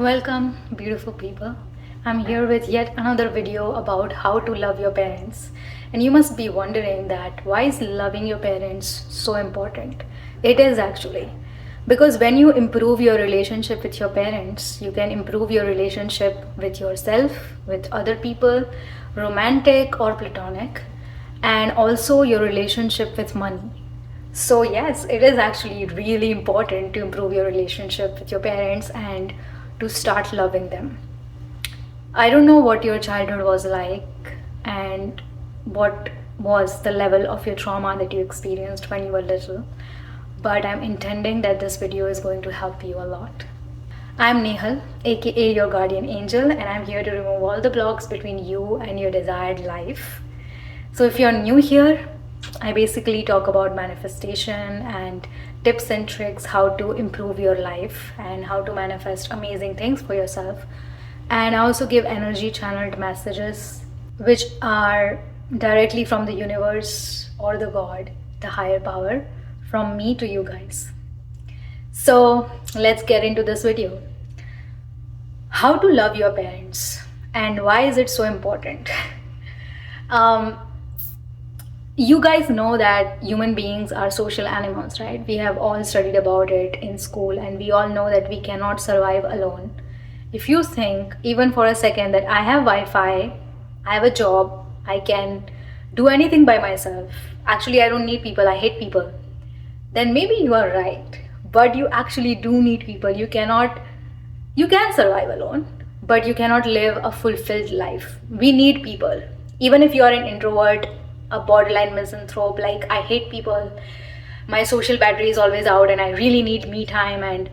Welcome, beautiful people. I'm here with yet another video about how to love your parents. And you must be wondering that why is loving your parents so important? It is actually. Because when you improve your relationship with your parents, you can improve your relationship with yourself, with other people, romantic or platonic, and also your relationship with money. So, yes, it is actually really important to improve your relationship with your parents and to start loving them. I don't know what your childhood was like and what was the level of your trauma that you experienced when you were little, but I'm intending that this video is going to help you a lot. I'm Nehal, aka your guardian angel, and I'm here to remove all the blocks between you and your desired life. So, if you're new here, I basically talk about manifestation and tips and tricks how to improve your life and how to manifest amazing things for yourself. And I also give energy channeled messages which are directly from the universe or the God, the higher power, from me to you guys. So let's get into this video. How to love your parents and why is it so important? You guys know that human beings are social animals, right? We have all studied about it in school and we all know that we cannot survive alone. If you think even for a second that I have Wi-Fi, I have a job, I can do anything by myself, actually I don't need people, I hate people, then maybe you are right. But you actually do need people. You can survive alone, but you cannot live a fulfilled life. We need people. Even if you are an introvert, a borderline misanthrope, like I hate people, my social battery is always out and I really need me time and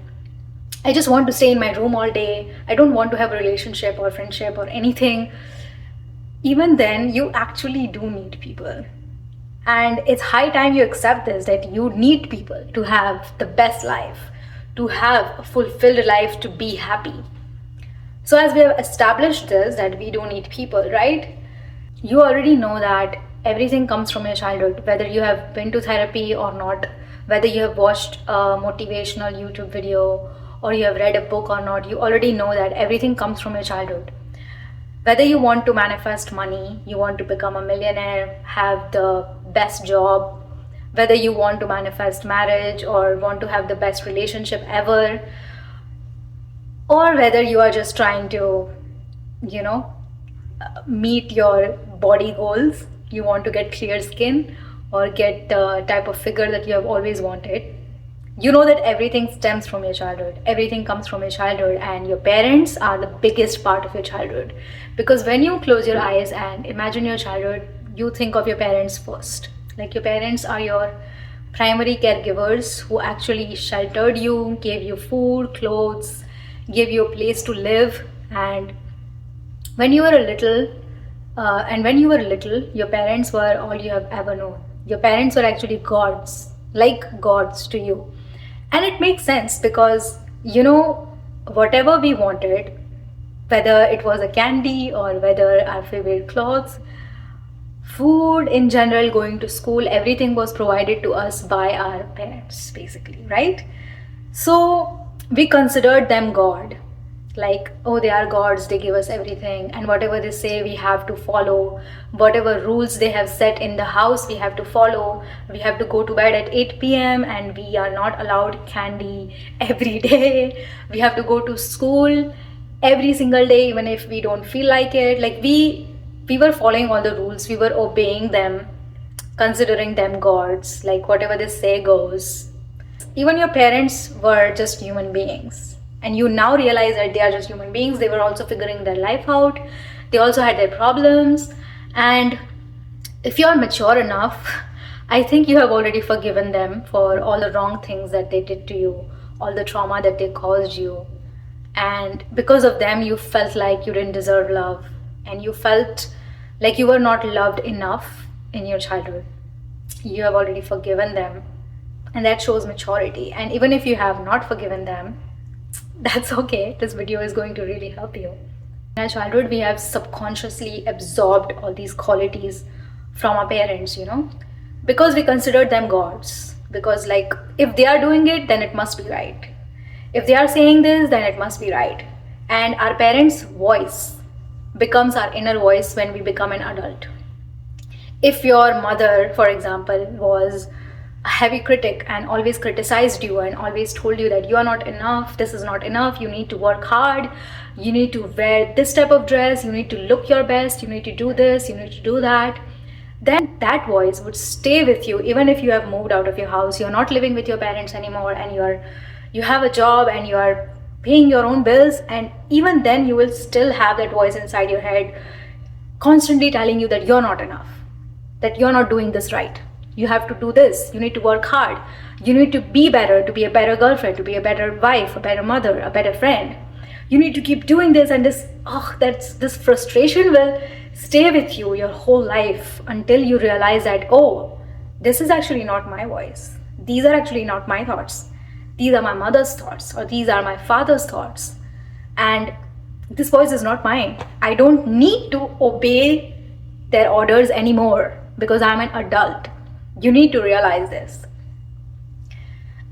I just want to stay in my room all day, I don't want to have a relationship or friendship or anything, even then you actually do need people. And it's high time you accept this, that you need people to have the best life, to have a fulfilled life, to be happy. So as we have established this, that we do need people, right? You already know that everything comes from your childhood, whether you have been to therapy or not, whether you have watched a motivational YouTube video or you have read a book or not, you already know that everything comes from your childhood. Whether you want to manifest money, you want to become a millionaire, have the best job, whether you want to manifest marriage or want to have the best relationship ever, or whether you are just trying to, meet your body goals, you want to get clear skin or get the type of figure that you have always wanted, you know that everything stems from your childhood. Everything comes from your childhood, and your parents are the biggest part of your childhood. Because when you close your eyes and imagine your childhood, you think of your parents first. Like your parents are your primary caregivers who actually sheltered you, gave you food, clothes, gave you a place to live. And when you were little, your parents were all you have ever known. Your parents were actually gods, like gods to you. And it makes sense because, whatever we wanted, whether it was a candy or whether our favorite clothes, food in general, going to school, everything was provided to us by our parents, basically, right? So we considered them God. Like, oh, they are gods, they give us everything, and whatever they say we have to follow, whatever rules they have set in the house we have to follow. We have to go to bed at 8 p.m. and we are not allowed candy every day. We have to go to school every single day even if we don't feel like it. Like we were following all the rules, we were obeying them, considering them gods, like whatever they say goes. Even your parents were just human beings. And you now realize that they are just human beings. They were also figuring their life out. They also had their problems. And if you're mature enough, I think you have already forgiven them for all the wrong things that they did to you, all the trauma that they caused you. And because of them, you felt like you didn't deserve love. And you felt like you were not loved enough in your childhood. You have already forgiven them. And that shows maturity. And even if you have not forgiven them, that's okay. This video is going to really help you. In our childhood, we have subconsciously absorbed all these qualities from our parents, because we considered them gods. Because, if they are doing it, then it must be right. If they are saying this, then it must be right. And our parents' voice becomes our inner voice when we become an adult. If your mother, for example, was a heavy critic and always criticized you and always told you that you are not enough, this is not enough, you need to work hard, you need to wear this type of dress, you need to look your best, you need to do this, you need to do that, then that voice would stay with you even if you have moved out of your house, you're not living with your parents anymore, and you have a job and you are paying your own bills, and even then you will still have that voice inside your head constantly telling you that you're not enough, that you're not doing this right, you have to do this, you need to work hard, you need to be better, to be a better girlfriend, to be a better wife, a better mother, a better friend, you need to keep doing this, and this frustration will stay with you your whole life until you realize that, oh, this is actually not my voice, these are actually not my thoughts, these are my mother's thoughts, or these are my father's thoughts, and this voice is not mine. I don't need to obey their orders anymore because I'm an adult. You need to realize this.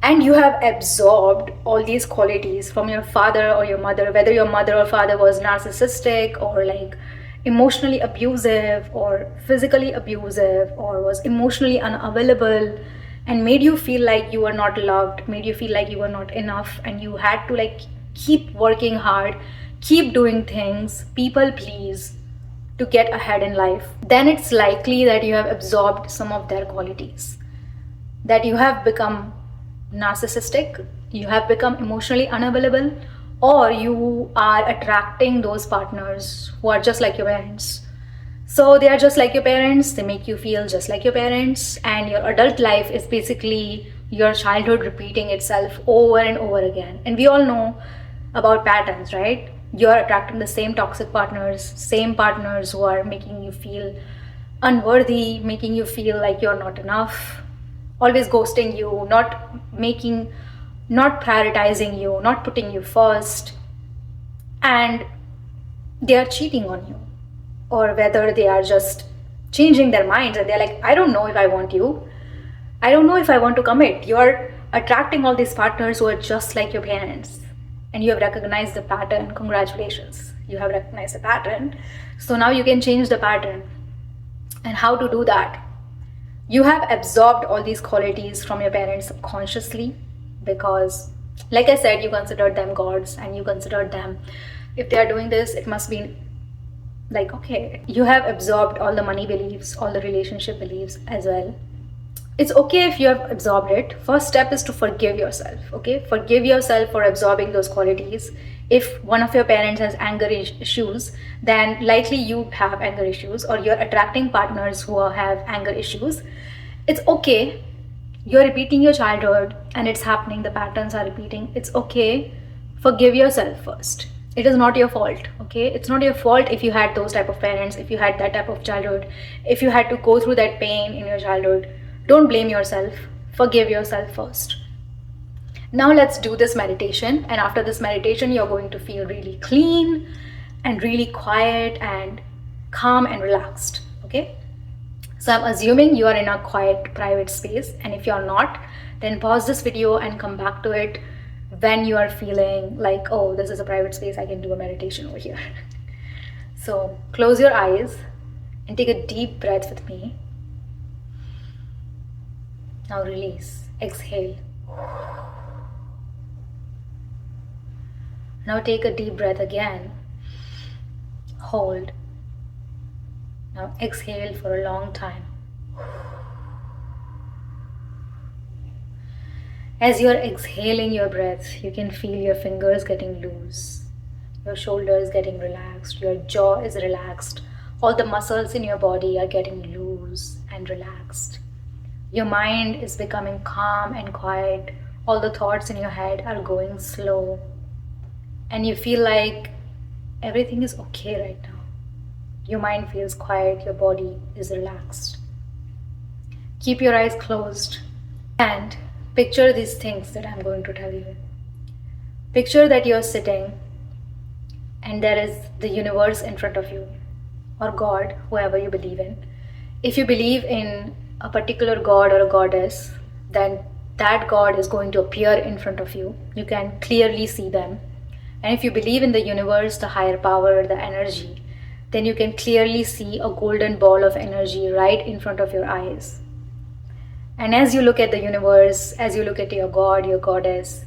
And you have absorbed all these qualities from your father or your mother, whether your mother or father was narcissistic or like emotionally abusive or physically abusive or was emotionally unavailable and made you feel like you were not loved, made you feel like you were not enough, and you had to like keep working hard, keep doing things, people please to get ahead in life, then it's likely that you have absorbed some of their qualities, that you have become narcissistic, you have become emotionally unavailable, or you are attracting those partners who are just like your parents. So they are just like your parents, they make you feel just like your parents, and your adult life is basically your childhood repeating itself over and over again. And we all know about patterns, right? You're attracting the same toxic partners who are making you feel unworthy, making you feel like you're not enough, always ghosting you, not prioritizing you, not putting you first, and they are cheating on you, or whether they are just changing their minds and they're like, I don't know if I want you, I don't know if I want to commit. You're attracting all these partners who are just like your parents, and you have recognized the pattern. Congratulations, you have recognized the pattern. So now you can change the pattern. And how to do that? You have absorbed all these qualities from your parents subconsciously because, like I said, you considered them gods, and you considered them, if they are doing this, it must be like, okay. You have absorbed all the money beliefs, all the relationship beliefs as well. It's okay if you have absorbed it. First step is to forgive yourself, okay? Forgive yourself for absorbing those qualities. If one of your parents has anger issues, then likely you have anger issues, or you're attracting partners who have anger issues. It's okay. You're repeating your childhood and it's happening. The patterns are repeating. It's okay. Forgive yourself first. It is not your fault, okay? It's not your fault if you had those type of parents, if you had that type of childhood, if you had to go through that pain in your childhood. Don't blame yourself. Forgive yourself first. Now let's do this meditation, and after this meditation you're going to feel really clean and really quiet and calm and relaxed, okay? So I'm assuming you are in a quiet private space, and if you're not, then pause this video and come back to it when you are feeling like, oh, this is a private space, I can do a meditation over here. So close your eyes and take a deep breath with me. Now release, exhale. Now take a deep breath again. Hold. Now exhale for a long time. As you're exhaling your breath, you can feel your fingers getting loose, your shoulders getting relaxed, your jaw is relaxed, all the muscles in your body are getting loose and relaxed. Your mind is becoming calm and quiet. All the thoughts in your head are going slow. And you feel like everything is okay right now. Your mind feels quiet, your body is relaxed. Keep your eyes closed and picture these things that I'm going to tell you. Picture that you're sitting and there is the universe in front of you, or God, whoever you believe in. If you believe in a particular god or a goddess, then that god is going to appear in front of you. You can clearly see them, And if you believe in the universe, the higher power, the energy, then you can clearly see a golden ball of energy right in front of your eyes. And as you look at the universe, as you look at your God, your goddess,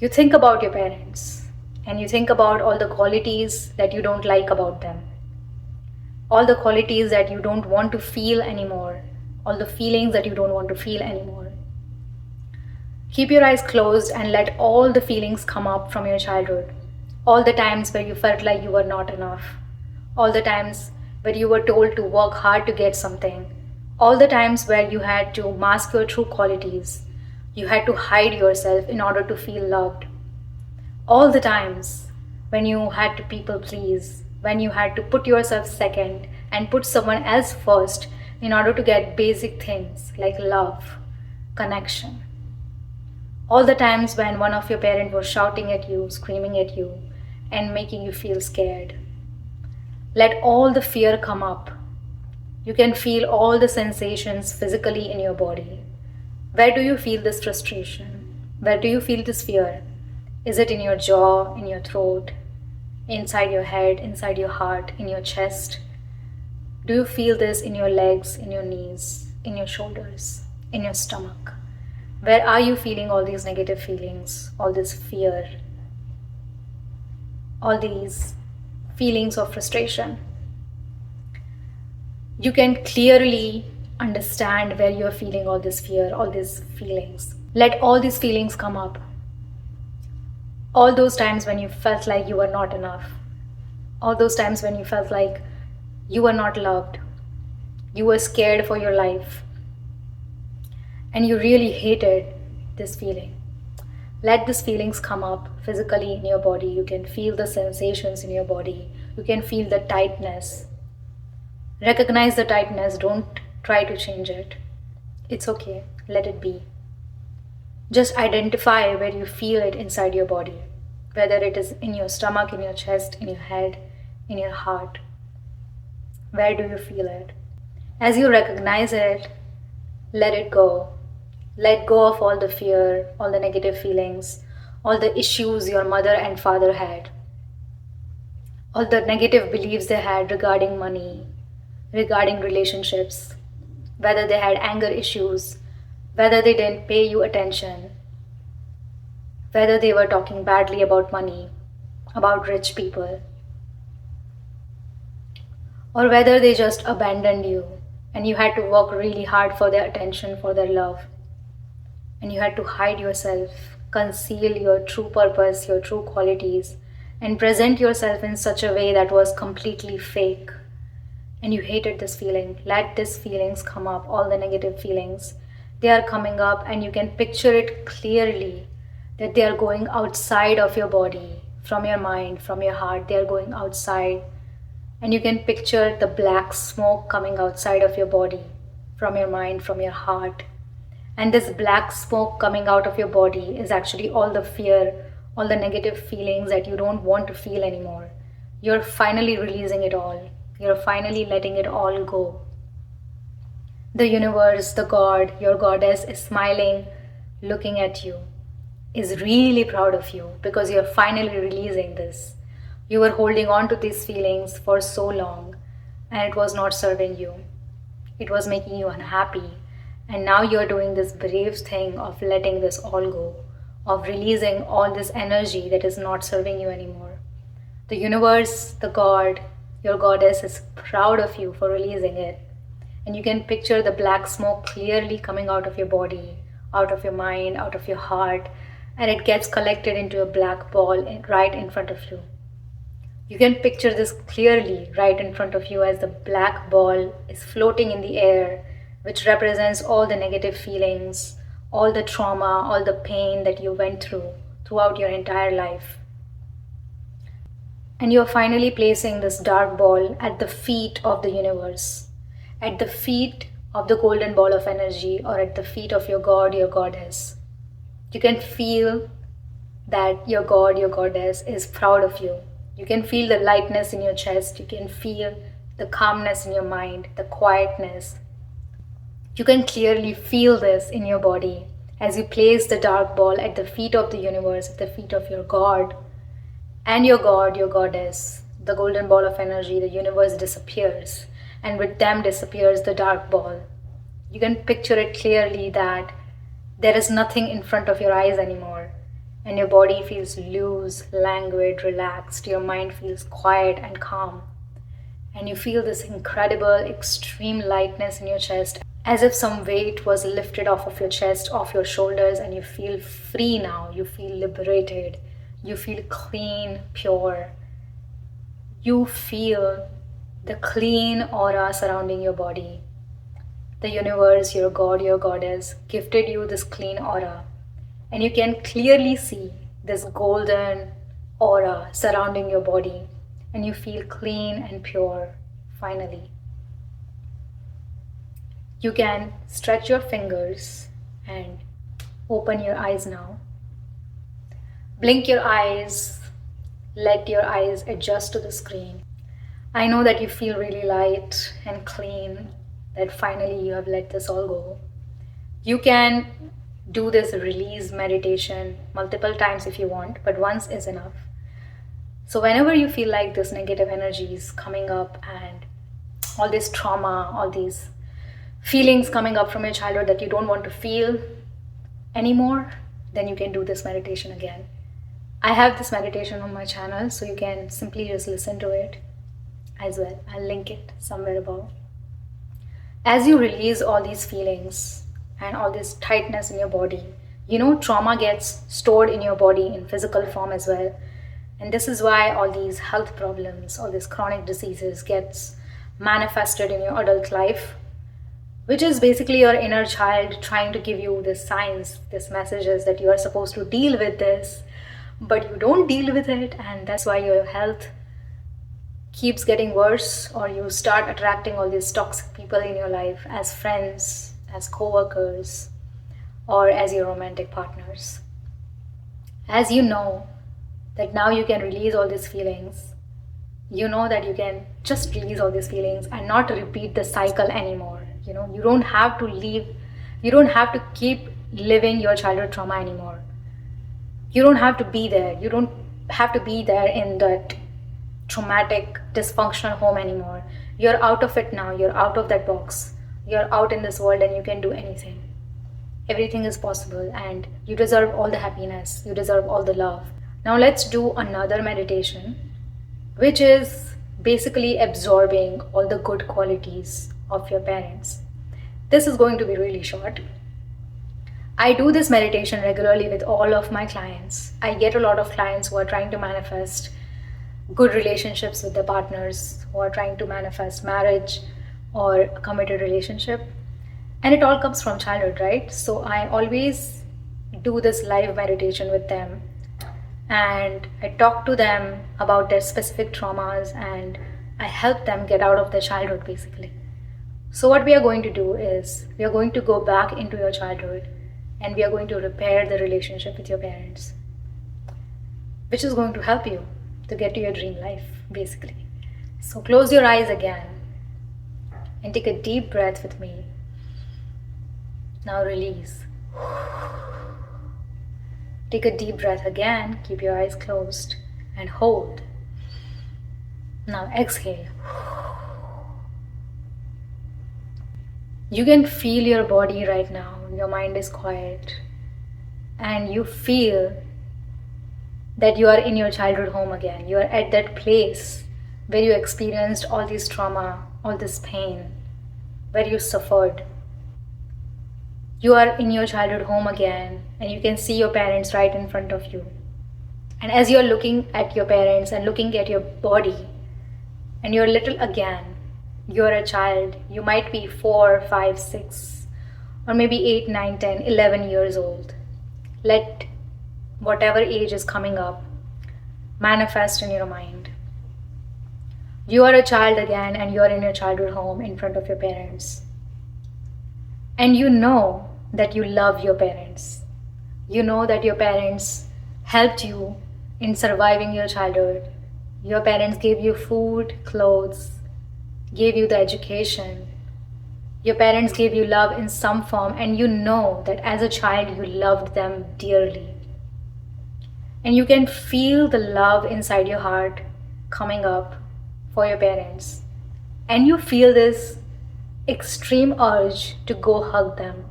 you think about your parents and you think about all the qualities that you don't like about them, all the qualities that you don't want to feel anymore, all the feelings that you don't want to feel anymore. Keep your eyes closed and let all the feelings come up from your childhood. All the times where you felt like you were not enough. All the times where you were told to work hard to get something. All the times where you had to mask your true qualities. You had to hide yourself in order to feel loved. All the times when you had to people please, when you had to put yourself second and put someone else first in order to get basic things like love, connection. All the times when one of your parents was shouting at you, screaming at you, and making you feel scared. Let all the fear come up. You can feel all the sensations physically in your body. Where do you feel this frustration? Where do you feel this fear? Is it in your jaw, in your throat, inside your head, inside your heart, in your chest? Do you feel this in your legs, in your knees, in your shoulders, in your stomach? Where are you feeling all these negative feelings, all this fear, all these feelings of frustration? You can clearly understand where you're feeling all this fear, all these feelings. Let all these feelings come up. All those times when you felt like you were not enough. All those times when you felt like you were not loved. You were scared for your life. And you really hated this feeling. Let these feelings come up physically in your body. You can feel the sensations in your body. You can feel the tightness. Recognize the tightness. Don't try to change it. It's okay. Let it be. Just identify where you feel it inside your body. Whether it is in your stomach, in your chest, in your head, in your heart. Where do you feel it? As you recognize it, let it go. Let go of all the fear, all the negative feelings, all the issues your mother and father had, all the negative beliefs they had regarding money, regarding relationships, whether they had anger issues, whether they didn't pay you attention, whether they were talking badly about money, about rich people, or whether they just abandoned you and you had to work really hard for their attention, for their love. And you had to hide yourself, conceal your true purpose, your true qualities, and present yourself in such a way that was completely fake. And you hated this feeling. Let these feelings come up, all the negative feelings. They are coming up and you can picture it clearly that they are going outside of your body, from your mind, from your heart. They are going outside. And you can picture the black smoke coming outside of your body, from your mind, from your heart. And this black smoke coming out of your body is actually all the fear, all the negative feelings that you don't want to feel anymore. You're finally releasing it all. You're finally letting it all go. The universe, the God, your goddess is smiling, looking at you, is really proud of you because you're finally releasing this. You were holding on to these feelings for so long and it was not serving you. It was making you unhappy. And now you're doing this brave thing of letting this all go, of releasing all this energy that is not serving you anymore. The universe, the God, your goddess is proud of you for releasing it. And you can picture the black smoke clearly coming out of your body, out of your mind, out of your heart, and it gets collected into a black ball right in front of you. You can picture this clearly right in front of you as the black ball is floating in the air, which represents all the negative feelings, all the trauma, all the pain that you went through throughout your entire life. And you're finally placing this dark ball at the feet of the universe, at the feet of the golden ball of energy, or at the feet of your God, your goddess. You can feel that your God, your goddess is proud of you. You can feel the lightness in your chest. You can feel the calmness in your mind, the quietness. You can clearly feel this in your body as you place the dark ball at the feet of the universe, at the feet of your God. And your god, your goddess, the golden ball of energy, the universe disappears, and with them disappears the dark ball. You can picture it clearly that there is nothing in front of your eyes anymore, and your body feels loose, languid, relaxed. Your mind feels quiet and calm, and you feel this incredible, extreme lightness in your chest, as if some weight was lifted off of your chest, off your shoulders, and you feel free now. You feel liberated. You feel clean, pure. You feel the clean aura surrounding your body. The universe, your god, your goddess, gifted you this clean aura. And you can clearly see this golden aura surrounding your body. And you feel clean and pure, finally. You can stretch your fingers and open your eyes now. Blink your eyes. Let your eyes adjust to the screen. I know that you feel really light and clean, that finally you have let this all go. You can do this release meditation multiple times if you want, but once is enough. So whenever you feel like this negative energy is coming up and all this trauma, all these feelings coming up from your childhood that you don't want to feel anymore, then you can do this meditation again. I have this meditation on my channel, so you can simply just listen to it as well. I'll link it somewhere above. As you release all these feelings and all this tightness in your body, trauma gets stored in your body in physical form as well. And this is why all these health problems, all these chronic diseases gets manifested in your adult life, which is basically your inner child trying to give you this signs, these messages that you are supposed to deal with this, but you don't deal with it, and that's why your health keeps getting worse, or you start attracting all these toxic people in your life as friends, as co-workers, or as your romantic partners. As you know that now you can release all these feelings, you know that you can just release all these feelings and not repeat the cycle anymore. You don't have to keep living your childhood trauma anymore. You don't have to be there. You don't have to be there in that traumatic, dysfunctional home anymore. You're out of it now. You're out of that box. You're out in this world and you can do anything. Everything is possible, and you deserve all the happiness. You deserve all the love. Now let's do another meditation, which is basically absorbing all the good qualities of your parents. This is going to be really short. I do this meditation regularly with all of my clients. I get a lot of clients who are trying to manifest good relationships with their partners, who are trying to manifest marriage or a committed relationship. And it all comes from childhood, right? So I always do this live meditation with them, and I talk to them about their specific traumas, and I help them get out of their childhood basically. So what we are going to do is we are going to go back into your childhood, and we are going to repair the relationship with your parents, which is going to help you to get to your dream life, basically. So close your eyes again and take a deep breath with me. Now release. Take a deep breath again, keep your eyes closed and hold. Now exhale. You can feel your body right now. Your mind is quiet, and you feel that you are in your childhood home again. You are at that place where you experienced all this trauma, all this pain, where you suffered. You are in your childhood home again, and you can see your parents right in front of you. And as you're looking at your parents and looking at your body, and you're little again, you're a child. You might be 4, 5, 6, or maybe 8, 9, 10, 11 years old. Let whatever age is coming up manifest in your mind. You are a child again, and you are in your childhood home in front of your parents. And you know that you love your parents. You know that your parents helped you in surviving your childhood. Your parents gave you food, clothes, gave you the education. Your parents gave you love in some form, and you know that as a child you loved them dearly. And you can feel the love inside your heart coming up for your parents. And you feel this extreme urge to go hug them.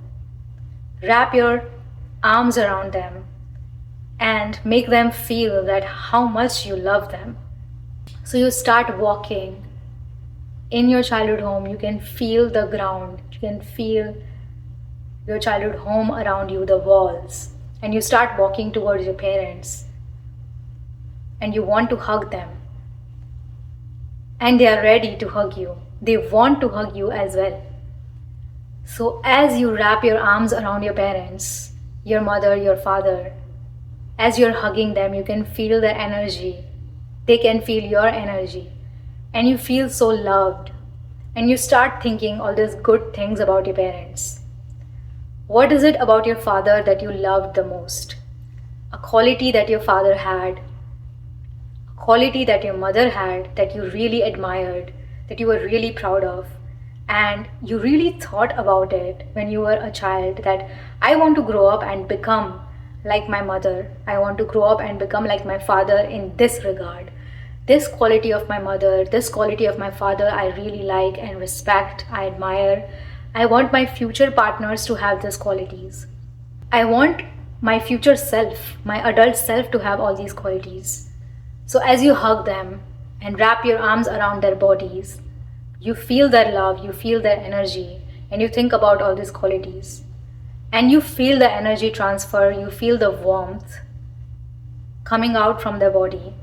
Wrap your arms around them and make them feel that how much you love them. So you start walking in your childhood home. You can feel the ground. You can feel your childhood home around you, the walls. And you start walking towards your parents. And you want to hug them. And they are ready to hug you. They want to hug you as well. So as you wrap your arms around your parents, your mother, your father, as you're hugging them, you can feel their energy. They can feel your energy. And you feel so loved. And you start thinking all these good things about your parents. What is it about your father that you loved the most? A quality that your father had, a quality that your mother had that you really admired, that you were really proud of, and you really thought about it when you were a child, that I want to grow up and become like my mother. I want to grow up and become like my father in this regard. This quality of my mother, this quality of my father, I really like and respect, I admire. I want my future partners to have these qualities. I want my future self, my adult self, to have all these qualities. So as you hug them and wrap your arms around their bodies, you feel their love, you feel their energy, and you think about all these qualities. And you feel the energy transfer, you feel the warmth coming out from their body.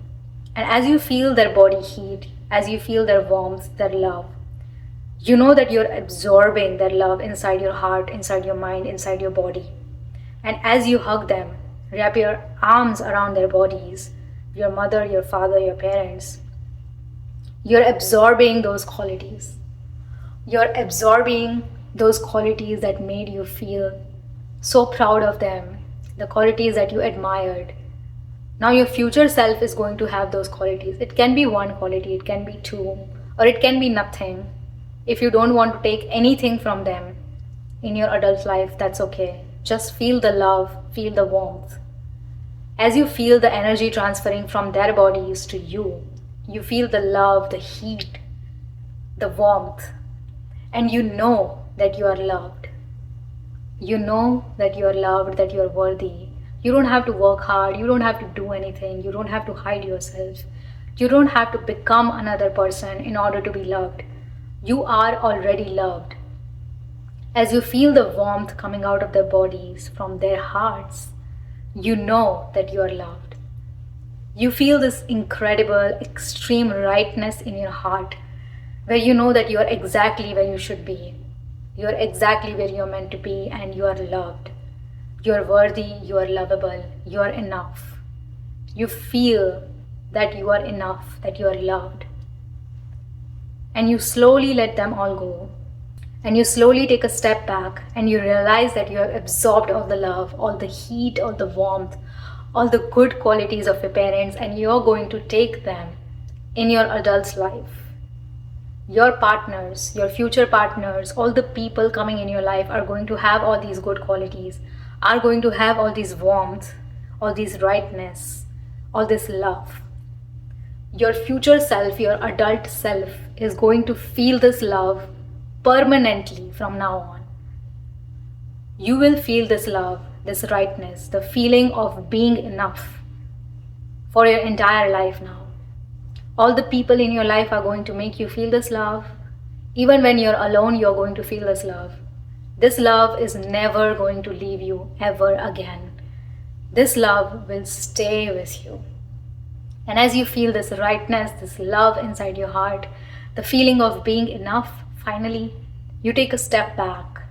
And as you feel their body heat, as you feel their warmth, their love, you know that you're absorbing their love inside your heart, inside your mind, inside your body. And as you hug them, wrap your arms around their bodies, your mother, your father, your parents, you're absorbing those qualities. You're absorbing those qualities that made you feel so proud of them, the qualities that you admired. Now your future self is going to have those qualities. It can be one quality, it can be two, or it can be nothing. If you don't want to take anything from them in your adult life, that's okay. Just feel the love, feel the warmth. As you feel the energy transferring from their bodies to you, you feel the love, the heat, the warmth, and you know that you are loved. You know that you are loved, that you are worthy. You don't have to work hard, you don't have to do anything, you don't have to hide yourself. You don't have to become another person in order to be loved. You are already loved. As you feel the warmth coming out of their bodies, from their hearts, you know that you are loved. You feel this incredible, extreme rightness in your heart, where you know that you are exactly where you should be. You are exactly where you are meant to be, and you are loved. You are worthy, you are lovable, you are enough. You feel that you are enough, that you are loved. And you slowly let them all go. And you slowly take a step back and you realize that you have absorbed all the love, all the heat, all the warmth, all the good qualities of your parents, and you're going to take them in your adult life. Your partners, your future partners, all the people coming in your life are going to have all these good qualities, are going to have all this warmth, all this rightness, all this love. Your future self, your adult self, is going to feel this love permanently from now on. You will feel this love, this rightness, the feeling of being enough for your entire life now. All the people in your life are going to make you feel this love. Even when you're alone, you're going to feel this love. This love is never going to leave you ever again. This love will stay with you. And as you feel this rightness, this love inside your heart, the feeling of being enough, finally, you take a step back.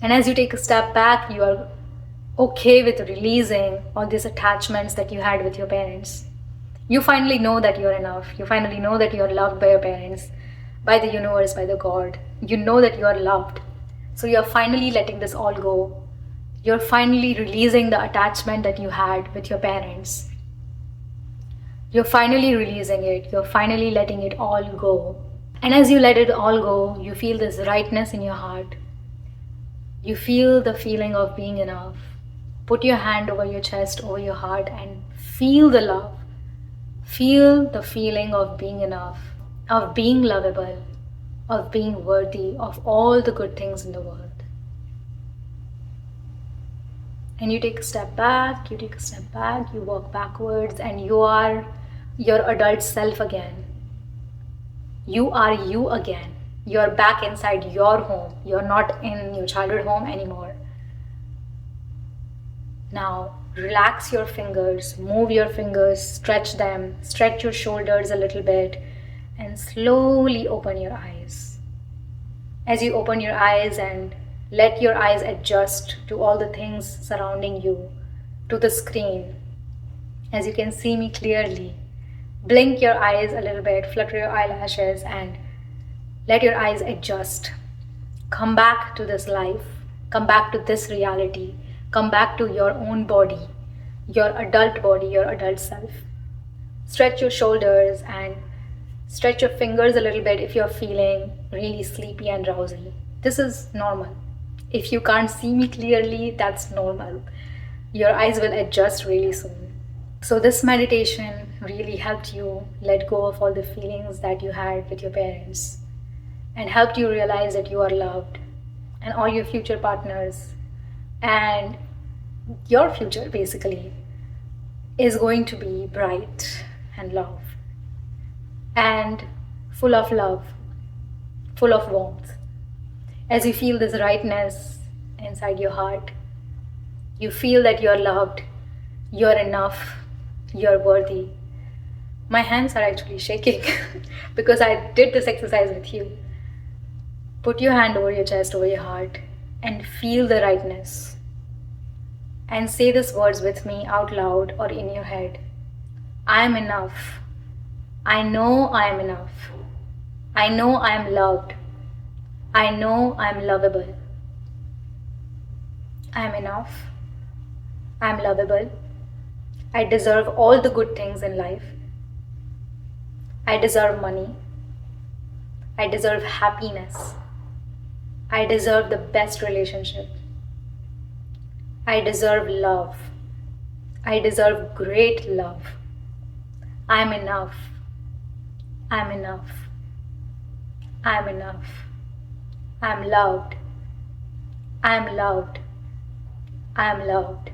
And as you take a step back, you are okay with releasing all these attachments that you had with your parents. You finally know that you're enough. You finally know that you're loved by your parents, by the universe, by the God. You know that you are loved. So you're finally letting this all go. You're finally releasing the attachment that you had with your parents. You're finally releasing it. You're finally letting it all go. And as you let it all go, you feel this rightness in your heart. You feel the feeling of being enough. Put your hand over your chest, over your heart, and Feel the love. Feel the feeling of being enough, of being lovable, of being worthy of all the good things in the world. And you take a step back, you walk backwards, and you are your adult self again. You are you again. You're back inside your home. You're not in your childhood home anymore. Now, relax your fingers, move your fingers, stretch them, stretch your shoulders a little bit, and slowly open your eyes. As you open your eyes and let your eyes adjust to all the things surrounding you, to the screen. As you can see me clearly, blink your eyes a little bit, flutter your eyelashes, and let your eyes adjust. Come back to this life, come back to this reality, come back to your own body, your adult self. Stretch your shoulders and stretch your fingers a little bit if you're feeling really sleepy and drowsy. This is normal. If you can't see me clearly, that's normal. Your eyes will adjust really soon. So this meditation really helped you let go of all the feelings that you had with your parents and helped you realize that you are loved, and all your future partners and your future basically is going to be bright and love and full of love, full of warmth. As you feel this rightness inside your heart, you feel that you're loved, you're enough, you're worthy. My hands are actually shaking because I did this exercise with you. Put your hand over your chest, over your heart, and feel the rightness. And say these words with me out loud or in your head. I am enough. I know I am enough. I know I am loved. I know I am lovable. I am enough. I am lovable. I deserve all the good things in life. I deserve money. I deserve happiness. I deserve the best relationship. I deserve love. I deserve great love. I am enough. I am enough. I am enough. I am loved. I am loved. I am loved.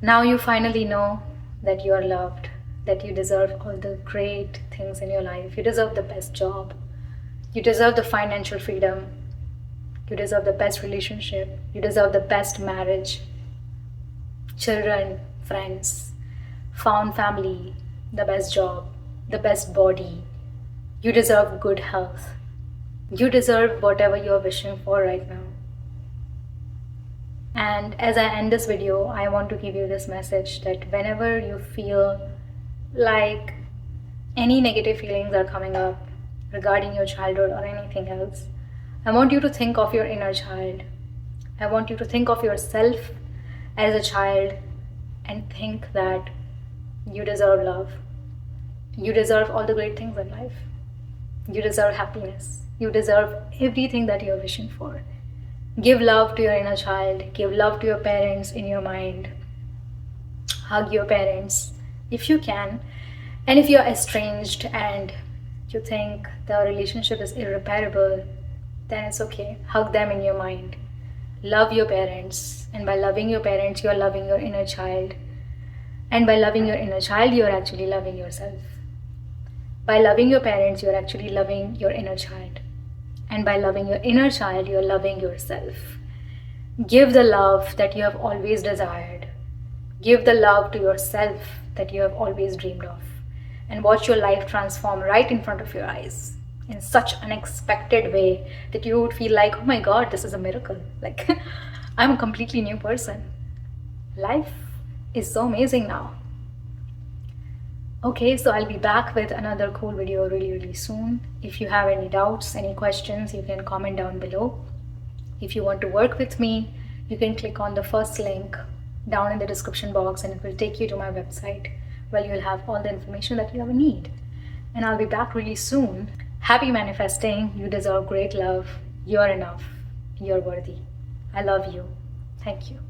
Now you finally know that you are loved, that you deserve all the great things in your life. You deserve the best job. You deserve the financial freedom. You deserve the best relationship. You deserve the best marriage, children, friends, found family, the best job, the best body. You deserve good health. You deserve whatever you're wishing for right now. And as I end this video, I want to give you this message that whenever you feel like any negative feelings are coming up regarding your childhood or anything else, I want you to think of your inner child. I want you to think of yourself as a child and think that you deserve love. You deserve all the great things in life. You deserve happiness. You deserve everything that you're wishing for. Give love to your inner child. Give love to your parents in your mind. Hug your parents if you can. And if you're estranged and you think the relationship is irreparable, then it's okay. Hug them in your mind. Love your parents. And by loving your parents, you're loving your inner child. And by loving your inner child, you're actually loving yourself. By loving your parents, you're actually loving your inner child. And by loving your inner child, you're loving yourself. Give the love that you have always desired. Give the love to yourself that you have always dreamed of. And watch your life transform right in front of your eyes in such an unexpected way that you would feel like, oh my God, this is a miracle. Like, I'm a completely new person. Life is so amazing now. Okay, so I'll be back with another cool video really soon. If you have any doubts, any questions, you can comment down below. If you want to work with me, you can click on the first link down in the description box and it will take you to my website where you'll have all the information that you ever need. And I'll be back really soon. Happy manifesting. You deserve great love. You're enough. You're worthy. I love you. Thank you.